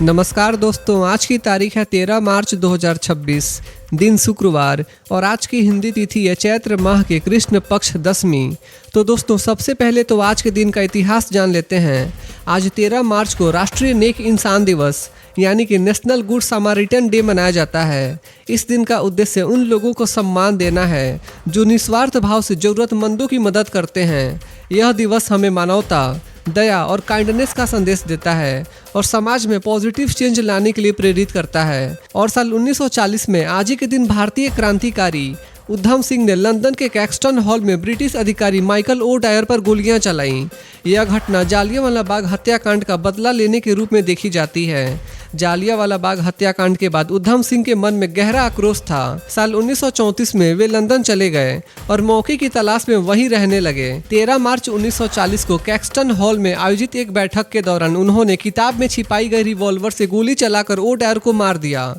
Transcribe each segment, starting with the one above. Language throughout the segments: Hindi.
नमस्कार दोस्तों, आज की तारीख है 13 मार्च 2026, दिन शुक्रवार और आज की हिंदी तिथि है चैत्र माह के कृष्ण पक्ष दशमी। तो दोस्तों सबसे पहले तो आज के दिन का इतिहास जान लेते हैं। आज 13 मार्च को राष्ट्रीय नेक इंसान दिवस यानी कि नेशनल गुड सामारिटन डे मनाया जाता है। इस दिन का उद्देश्य उन लोगों को सम्मान देना है जो निस्वार्थ भाव से ज़रूरतमंदों की मदद करते हैं। यह दिवस हमें मानवता, दया और काइंडनेस का संदेश देता है और समाज में पॉजिटिव चेंज लाने के लिए प्रेरित करता है। और साल 1940 में आज ही के दिन भारतीय क्रांतिकारी उधम सिंह ने लंदन के कैक्सटन हॉल में ब्रिटिश अधिकारी माइकल ओ डायर पर गोलियां चलाईं। यह घटना जालियांवाला बाग हत्याकांड का बदला लेने के रूप में देखी जाती है। जालियांवाला बाग हत्याकांड के बाद उधम सिंह के मन में गहरा आक्रोश था। साल 1934 में वे लंदन चले गए और मौके की तलाश में वहीं रहने लगे। 13 मार्च 1940 को कैक्सटन हॉल में आयोजित एक बैठक के दौरान उन्होंने किताब में छिपाई गई रिवॉल्वर से गोली चलाकर ओ डायर को मार दिया।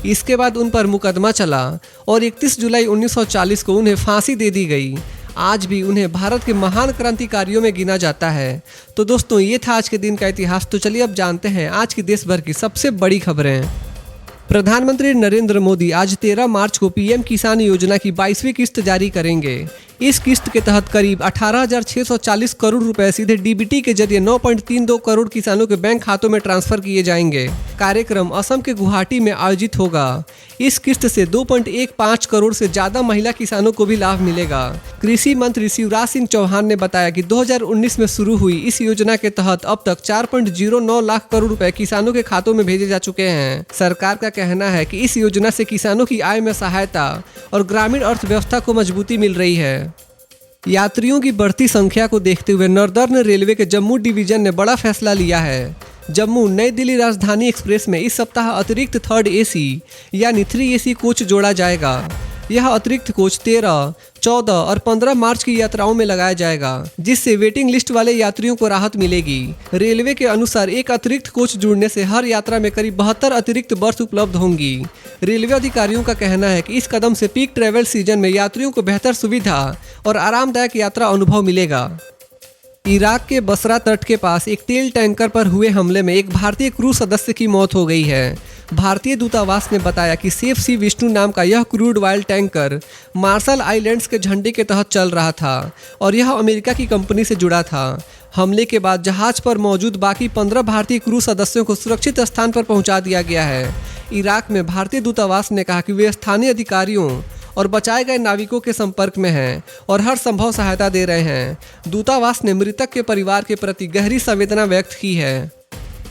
इसके बाद उन पर मुकदमा चला और 31 जुलाई 1940 को उन्हें फांसी दे दी गई। आज भी उन्हें भारत के महान क्रांतिकारियों में गिना जाता है। तो दोस्तों ये था आज के दिन का इतिहास। तो चलिए अब जानते हैं आज की देश भर की सबसे बड़ी खबरें। प्रधानमंत्री नरेंद्र मोदी आज 13 मार्च को पीएम किसान योजना की 22वीं किस्त जारी करेंगे। इस किस्त के तहत करीब 18,640 करोड़ रुपए सीधे डीबीटी के जरिए 9.32 करोड़ किसानों के बैंक खातों में ट्रांसफर किए जाएंगे। कार्यक्रम असम के गुवाहाटी में आयोजित होगा। इस किस्त से 2.15 करोड़ से ज्यादा महिला किसानों को भी लाभ मिलेगा। कृषि मंत्री शिवराज सिंह चौहान ने बताया कि 2019 में शुरू हुई इस योजना के तहत अब तक 4.09 लाख करोड़ रुपए किसानों के खातों में भेजे जा चुके हैं। सरकार का कहना है कि इस योजना से किसानों की आय में सहायता और ग्रामीण अर्थव्यवस्था को मजबूती मिल रही है। यात्रियों की बढ़ती संख्या को देखते हुए नॉर्दर्न रेलवे के जम्मू डिवीजन ने बड़ा फैसला लिया है। जम्मू नई दिल्ली राजधानी एक्सप्रेस में इस सप्ताह अतिरिक्त 3rd AC यानी 3 AC कोच जोड़ा जाएगा। यह अतिरिक्त कोच 13, 14 और 15 मार्च की यात्राओं में लगाया जाएगा, जिससे वेटिंग लिस्ट वाले यात्रियों को राहत मिलेगी। रेलवे के अनुसार एक अतिरिक्त कोच जुड़ने से हर यात्रा में करीब 72 अतिरिक्त बर्थ उपलब्ध होंगी। रेलवे अधिकारियों का कहना है कि इस कदम से पीक ट्रैवल सीजन में यात्रियों को बेहतर सुविधा और आरामदायक यात्रा अनुभव मिलेगा। इराक के बसरा तट के पास एक तेल टैंकर पर हुए हमले में एक भारतीय क्रू सदस्य की मौत हो गई है। भारतीय दूतावास ने बताया कि सेफ सी विष्णु नाम का यह crude oil tanker Marshall Islands के झंडे के तहत चल रहा था और यह अमेरिका की कंपनी से जुड़ा था। हमले के बाद जहाज पर मौजूद बाकी 15 भारतीय क्रू सदस्यों को सुरक्षित स्थान पर पहुंचा दिया गया है। इराक में भारतीय दूतावास ने कहा कि वे स्थानीय अधिकारियों और बचाए गए नाविकों के संपर्क में हैं और हर संभव सहायता दे रहे हैं। दूतावास ने मृतक के परिवार के प्रति गहरी संवेदना व्यक्त की है।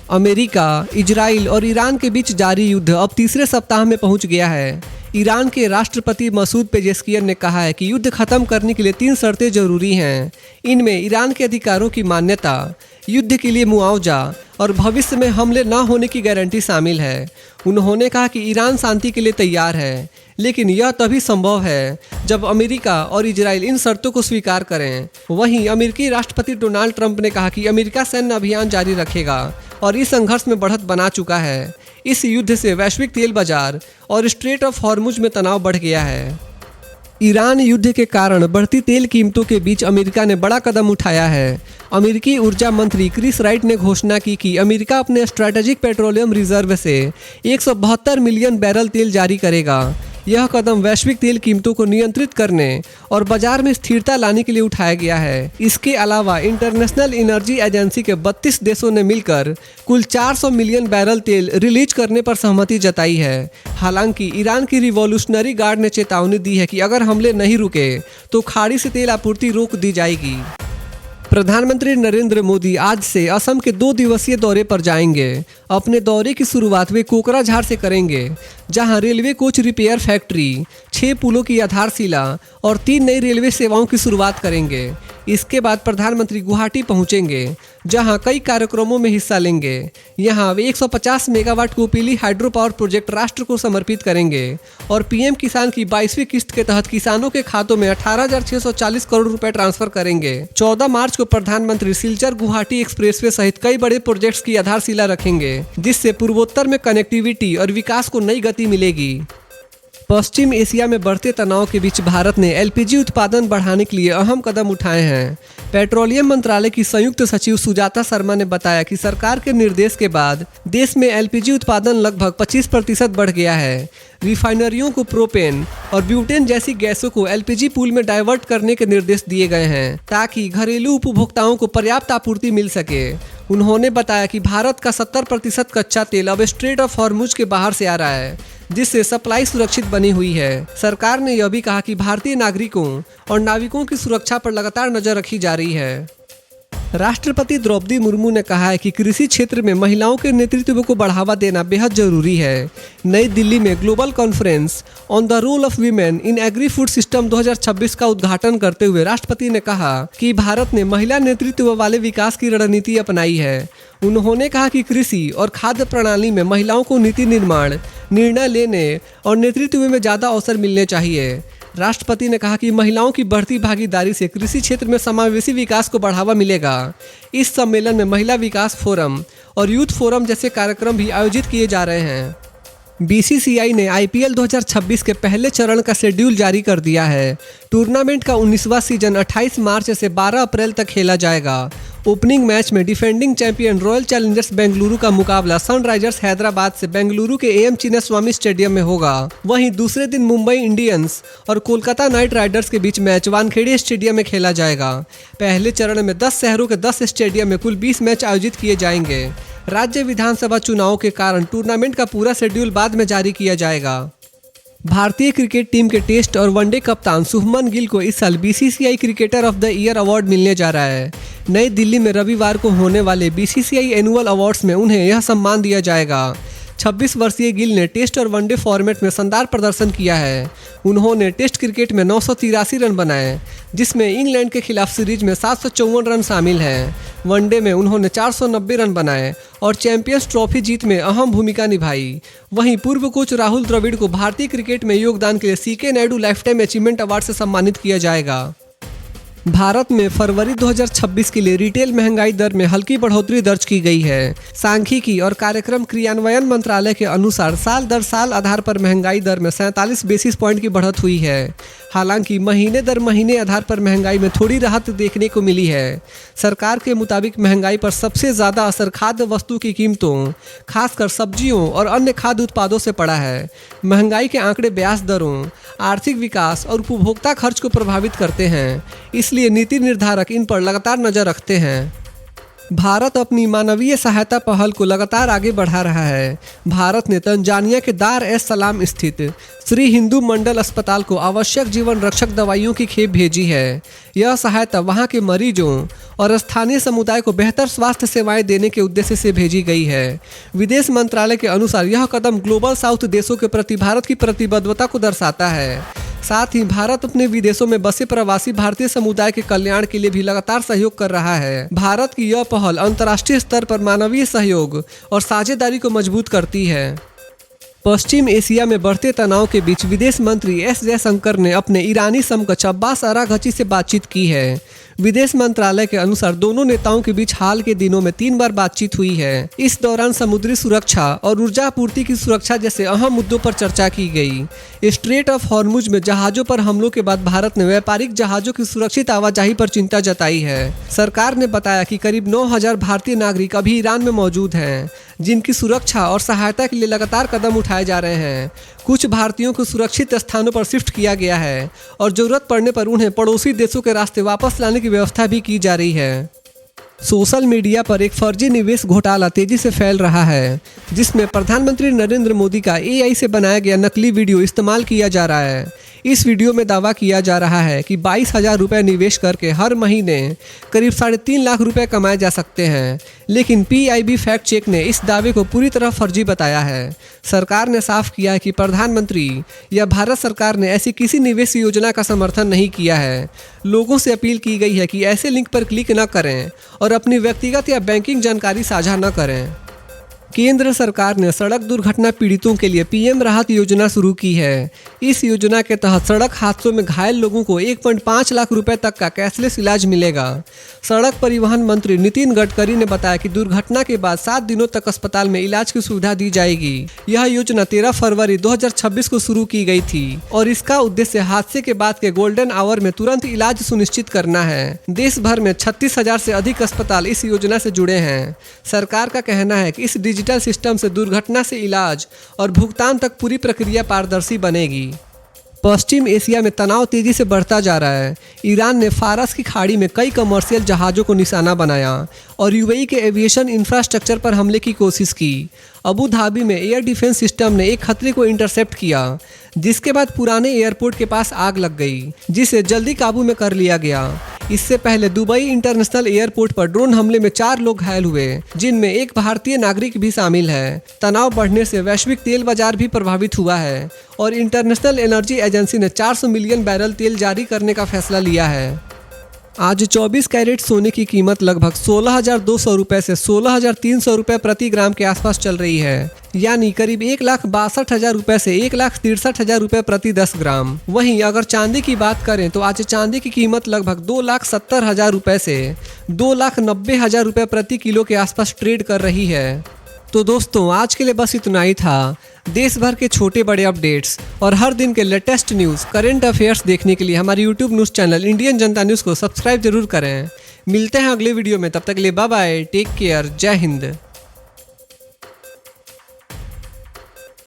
अमेरिका, इजराइल और ईरान के बीच जारी युद्ध अब तीसरे सप्ताह में पहुंच गया है। ईरान के राष्ट्रपति मसूद पेजेस्कियन ने कहा है कि युद्ध खत्म करने के लिए 3 शर्तें जरूरी हैं। इनमें ईरान के अधिकारों की मान्यता, युद्ध के लिए मुआवजा और भविष्य में हमले न होने की गारंटी शामिल है। उन्होंने कहा कि ईरान शांति के लिए तैयार है, लेकिन यह तभी संभव है जब अमेरिका और इजराइल इन शर्तों को स्वीकार करें। वहीं अमेरिकी राष्ट्रपति डोनाल्ड ट्रंप ने कहा कि अमेरिका सैन्य अभियान जारी रखेगा और इस संघर्ष में बढ़त बना चुका है। इस युद्ध से वैश्विक तेल बाजार और स्ट्रेट ऑफ हॉर्मुज में तनाव बढ़ गया है। ईरान युद्ध के कारण बढ़ती तेल कीमतों के बीच अमेरिका ने बड़ा कदम उठाया है। अमेरिकी ऊर्जा मंत्री क्रिस राइट ने घोषणा की कि अमेरिका अपने स्ट्रैटेजिक पेट्रोलियम रिजर्व से 172 मिलियन बैरल तेल जारी करेगा। यह कदम वैश्विक तेल कीमतों को नियंत्रित करने और बाजार में स्थिरता लाने के लिए उठाया गया है। इसके अलावा इंटरनेशनल एनर्जी एजेंसी के 32 देशों ने मिलकर कुल 400 मिलियन बैरल तेल रिलीज करने पर सहमति जताई है। हालांकि ईरान की रिवॉल्यूशनरी गार्ड ने चेतावनी दी है कि अगर हमले नहीं रुके तो खाड़ी से तेल आपूर्ति रोक दी जाएगी। प्रधानमंत्री नरेंद्र मोदी आज से असम के 2 दिवसीय दौरे पर जाएंगे। अपने दौरे की शुरुआत वे कोकराझार से करेंगे, जहां रेलवे कोच रिपेयर फैक्ट्री, 6 पुलों की आधारशिला और 3 नई रेलवे सेवाओं की शुरुआत करेंगे। इसके बाद प्रधानमंत्री गुवाहाटी पहुंचेंगे, जहां कई कार्यक्रमों में हिस्सा लेंगे। यहां वे 150 megawatt Kopili hydro power project राष्ट्र को समर्पित करेंगे और पीएम किसान की 22वीं किस्त के तहत किसानों के खातों में 18,640 करोड़ रुपए ट्रांसफर करेंगे। 14 मार्च को प्रधानमंत्री सिलचर गुवाहाटी एक्सप्रेसवे सहित कई बड़े प्रोजेक्ट्स की आधारशिला रखेंगे, जिससे पूर्वोत्तर में कनेक्टिविटी और विकास को नई गति मिलेगी। पश्चिम एशिया में बढ़ते तनाव के बीच भारत ने एलपीजी उत्पादन बढ़ाने के लिए अहम कदम उठाए हैं। पेट्रोलियम मंत्रालय की संयुक्त सचिव सुजाता शर्मा ने बताया कि सरकार के निर्देश के बाद देश में एलपीजी उत्पादन लगभग 25% बढ़ गया है। रिफाइनरियों को प्रोपेन और ब्यूटेन जैसी गैसों को एलपीजी पूल में डाइवर्ट करने के निर्देश दिए गए हैं ताकि घरेलू उपभोक्ताओं को पर्याप्त आपूर्ति मिल सके। उन्होंने बताया कि भारत का 70% कच्चा तेल अब स्ट्रेट ऑफ हॉर्मुज के बाहर से आ रहा है, जिससे सप्लाई सुरक्षित बनी हुई है। सरकार ने यह भी कहा कि भारतीय नागरिकों और नाविकों की सुरक्षा पर लगातार नजर रखी जा रही है। राष्ट्रपति द्रौपदी मुर्मू ने कहा है कि कृषि क्षेत्र में महिलाओं के नेतृत्व को बढ़ावा देना बेहद जरूरी है। नई दिल्ली में global conference on the role of women in agri food system 2026 का उद्घाटन करते हुए राष्ट्रपति ने कहा कि भारत ने महिला नेतृत्व वाले विकास की रणनीति अपनाई है। उन्होंने कहा कि कृषि और खाद्य प्रणाली में महिलाओं को नीति निर्माण, निर्णय लेने और नेतृत्व में ज़्यादा अवसर मिलने चाहिए। राष्ट्रपति ने कहा कि महिलाओं की बढ़ती भागीदारी से कृषि क्षेत्र में समावेशी विकास को बढ़ावा मिलेगा। इस सम्मेलन में महिला विकास फोरम और यूथ फोरम जैसे कार्यक्रम भी आयोजित किए जा रहे हैं। बीसीसीआई ने आईपीएल 2026 के पहले चरण का शेड्यूल जारी कर दिया है। टूर्नामेंट का 19वां सीजन 28 मार्च से 12 अप्रैल तक खेला जाएगा। ओपनिंग मैच में defending champion royal Challengers Bengaluru का मुकाबला सनराइजर्स हैदराबाद से बेंगलुरु के एम चिन्नास्वामी स्टेडियम में होगा। वहीं दूसरे दिन मुंबई इंडियंस और कोलकाता नाइट राइडर्स के बीच मैच वानखेड़े स्टेडियम में खेला जाएगा। पहले चरण में 10 शहरों के 10 स्टेडियम में कुल 20 मैच आयोजित किए जाएंगे। राज्य विधानसभा चुनाव के कारण टूर्नामेंट का पूरा शेड्यूल बाद में जारी किया जाएगा। भारतीय क्रिकेट टीम के टेस्ट और वनडे कप्तान शुभमन गिल को इस साल BCCI cricketer of the year award मिलने जा रहा है। नई दिल्ली में रविवार को होने वाले बीसीसीआई एनुअल अवार्ड्स में उन्हें यह सम्मान दिया जाएगा। 26 वर्षीय गिल ने टेस्ट और वनडे फॉर्मेट में शानदार प्रदर्शन किया है। उन्होंने टेस्ट क्रिकेट में 983 रन बनाए, जिसमें इंग्लैंड के खिलाफ सीरीज में 754 रन शामिल हैं। वनडे में उन्होंने 490 रन बनाए और चैंपियंस ट्रॉफी जीत में अहम भूमिका निभाई। वहीं पूर्व कोच राहुल द्रविड़ को भारतीय क्रिकेट में योगदान के लिए CK Naidu lifetime achievement award से सम्मानित किया जाएगा। भारत में फरवरी 2026 के लिए रिटेल महंगाई दर में हल्की बढ़ोतरी दर्ज की गई है। सांख्यिकी और कार्यक्रम क्रियान्वयन मंत्रालय के अनुसार साल दर साल आधार पर महंगाई दर में 47 बेसिस पॉइंट की बढ़त हुई है। हालांकि महीने दर महीने आधार पर महंगाई में थोड़ी राहत देखने को मिली है। सरकार के मुताबिक महंगाई पर सबसे ज़्यादा असर खाद्य वस्तु की कीमतों, खासकर सब्जियों और अन्य खाद्य उत्पादों से पड़ा है। महंगाई के आंकड़े ब्याज दरों, आर्थिक विकास और उपभोक्ता खर्च को प्रभावित करते हैं, इसलिए नीति निर्धारक इन पर लगातार नजर रखते हैं। भारत अपनी मानवीय सहायता पहल को लगातार आगे बढ़ा रहा है। भारत ने तंजानिया के दार एस सलाम स्थित श्री हिंदू मंडल अस्पताल को आवश्यक जीवन रक्षक दवाइयों की खेप भेजी है। यह सहायता वहां के मरीजों और स्थानीय समुदाय को बेहतर स्वास्थ्य सेवाएं देने के उद्देश्य से भेजी गई है। विदेश मंत्रालय के अनुसार यह कदम ग्लोबल साउथ देशों के प्रति भारत की प्रतिबद्धता को दर्शाता है। साथ ही भारत अपने विदेशों में बसे प्रवासी भारतीय समुदाय के कल्याण के लिए भी लगातार सहयोग कर रहा है। भारत की यह पहल अंतर्राष्ट्रीय स्तर पर मानवीय सहयोग और साझेदारी को मजबूत करती है। पश्चिम एशिया में बढ़ते तनाव के बीच विदेश मंत्री एस जयशंकर ने अपने ईरानी समकक्ष अब्बास अराघची से बातचीत की है। विदेश मंत्रालय के अनुसार दोनों नेताओं के बीच हाल के दिनों में 3 बार बातचीत हुई है। इस दौरान समुद्री सुरक्षा और ऊर्जा आपूर्ति की सुरक्षा जैसे अहम मुद्दों पर चर्चा की गई। स्ट्रेट ऑफ हॉर्मुज में जहाजों पर हमलों के बाद भारत ने व्यापारिक जहाजों की सुरक्षित आवाजाही पर चिंता जताई है। सरकार ने बताया कि करीब 9000 भारतीय नागरिक अभी ईरान में मौजूद हैं, जिनकी सुरक्षा और सहायता के लिए लगातार कदम उठाए जा रहे हैं। कुछ भारतीयों को सुरक्षित स्थानों पर शिफ्ट किया गया है और जरूरत पड़ने पर उन्हें पड़ोसी देशों के रास्ते वापस लाने की व्यवस्था भी की जा रही है। सोशल मीडिया पर एक फर्जी निवेश घोटाला तेजी से फैल रहा है, जिसमें प्रधानमंत्री नरेंद्र मोदी का एआई से बनाया गया नकली वीडियो इस्तेमाल किया जा रहा है। इस वीडियो में दावा किया जा रहा है कि 22,000 रुपये निवेश करके हर महीने करीब 3.5 लाख रुपए कमाए जा सकते हैं, लेकिन पीआईबी फैक्ट चेक ने इस दावे को पूरी तरह फर्जी बताया है। सरकार ने साफ किया है कि प्रधानमंत्री या भारत सरकार ने ऐसी किसी निवेश योजना का समर्थन नहीं किया है। लोगों से अपील की गई है कि ऐसे लिंक पर क्लिक न करें और अपनी व्यक्तिगत या बैंकिंग जानकारी साझा न करें। केंद्र सरकार ने सड़क दुर्घटना पीड़ितों के लिए पीएम राहत योजना शुरू की है। इस योजना के तहत सड़क हादसों में घायल लोगों को 1.5 लाख रुपए तक का कैशलेस इलाज मिलेगा। सड़क परिवहन मंत्री नितिन गडकरी ने बताया कि दुर्घटना के बाद 7 दिनों तक अस्पताल में इलाज की सुविधा दी जाएगी। यह योजना 13 फरवरी 2026 को शुरू की गई थी और इसका उद्देश्य हादसे के बाद के गोल्डन आवर में तुरंत इलाज सुनिश्चित करना है। देश भर में 36,000 से अधिक अस्पताल इस योजना से जुड़े हैं। सरकार का कहना है कि इस डिजिटल सिस्टम से दुर्घटना से इलाज और भुगतान तक पूरी प्रक्रिया पारदर्शी बनेगी। पश्चिम एशिया में तनाव तेजी से बढ़ता जा रहा है। ईरान ने फारस की खाड़ी में कई कमर्शियल जहाज़ों को निशाना बनाया और यूएई के एविएशन इंफ्रास्ट्रक्चर पर हमले की कोशिश की। अबू धाबी में एयर डिफेंस सिस्टम ने एक खतरे को इंटरसेप्ट किया, जिसके बाद पुराने एयरपोर्ट के पास आग लग गई, जिसे जल्दी काबू में कर लिया गया। इससे पहले दुबई इंटरनेशनल एयरपोर्ट पर ड्रोन हमले में 4 लोग घायल हुए, जिनमें एक भारतीय नागरिक भी शामिल है। तनाव बढ़ने से वैश्विक तेल बाजार भी प्रभावित हुआ है और इंटरनेशनल एनर्जी एजेंसी ने 400 मिलियन बैरल तेल जारी करने का फैसला लिया है। आज 24 कैरेट सोने की कीमत लगभग 16,200 रुपये से 16,300 रुपये प्रति ग्राम के आसपास चल रही है, यानी करीब 1,62,000 रुपये से 1,63,000 रुपये प्रति 10 ग्राम। वहीं अगर चांदी की बात करें तो आज चांदी की कीमत लगभग 2,70,000 रुपये से 2,90,000 रुपये प्रति किलो के आसपास ट्रेड कर रही है। तो दोस्तों, आज के लिए बस इतना ही था। देश भर के छोटे बड़े अपडेट्स और हर दिन के लेटेस्ट न्यूज़, करंट अफेयर्स देखने के लिए हमारे यूट्यूब न्यूज़ चैनल इंडियन जनता न्यूज़ को सब्सक्राइब जरूर करें। मिलते हैं अगले वीडियो में, तब तक के लिए बाय बाय, टेक केयर, जय हिंद।